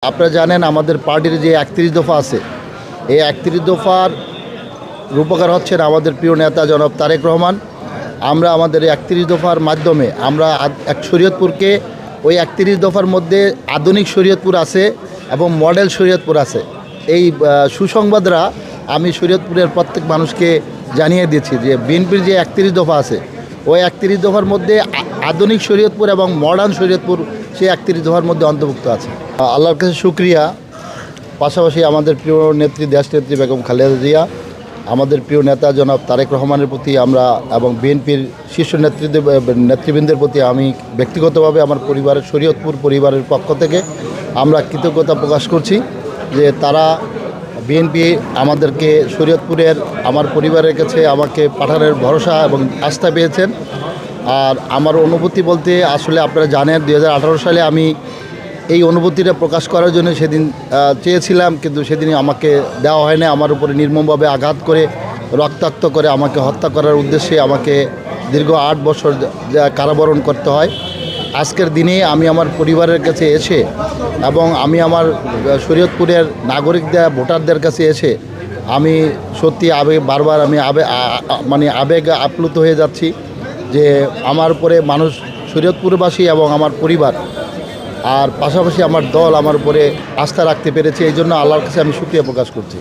আপনারা জানেন আমাদের পার্টির যে ৩১ দফা আছে, এই ৩১ দফার রূপকার হচ্ছেন আমাদের প্রিয় নেতা জনাব তারেক রহমান। আমরা আমাদের এই ৩১ দফার মাধ্যমে আমরা এক শরীয়তপুরকে ওই ৩১ দফার মধ্যে আধুনিক শরীয়তপুর আছে এবং মডেল শরীয়তপুর আছে। এই সুসংবাদরা আমি শরীয়তপুরের প্রত্যেক মানুষকে জানিয়ে দিচ্ছি যে বিএনপির যে ৩১ দফা আছে, ওই ৩১ দফার মধ্যে আধুনিক শরীয়তপুর এবং মডার্ন শরীয়তপুর সেই ৩১ দফার মধ্যে অন্তর্ভুক্ত আছে। আল্লাহর কাছে শুকরিয়া। পাশাপাশি আমাদের প্রিয় নেত্রী দেশনেত্রী বেগম খালেদা জিয়া, আমাদের প্রিয় নেতা জনাব তারেক রহমানের প্রতি আমরা এবং বিএনপির শীর্ষ নেতৃবৃন্দের প্রতি আমি ব্যক্তিগতভাবে আমার পরিবারের শরীয়তপুর পরিবারের পক্ষ থেকে আমরা কৃতজ্ঞতা প্রকাশ করছি যে তারা বিএনপি আমাদেরকে শরীয়তপুরের আমার পরিবারের কাছে আমাকে পাঠানোর ভরসা এবং আস্থা পেয়েছেন। আর আমার অনুভূতি বলতে আসলে আপনারা জানেন 2018 সালে আমি এই অনুভূতিটা প্রকাশ করার জন্য সেদিন চেয়েছিলাম, কিন্তু সেদিন আমাকে দেওয়া হয় না। আমার উপরে নির্মমভাবে আঘাত করে রক্তাক্ত করে আমাকে হত্যা করার উদ্দেশ্যে আমাকে দীর্ঘ 8 বছর কারাবরণ করতে হয়। আজকের দিনে আমি আমার পরিবারের কাছে এসে এবং আমি আমার শরীয়তপুরের নাগরিকদের ভোটারদের কাছে এসে আমি সত্যি বারবার আমি আবেগ আপ্লুত হয়ে যাচ্ছি যে আমার উপরে মানুষ শরীয়তপুরবাসী এবং আমার পরিবার আর পাশাপাশি আমার দল আমার উপরে আস্থা রাখতে পেরেছে। এই জন্য আল্লাহর কাছে আমি শুকরিয়া প্রকাশ করছি।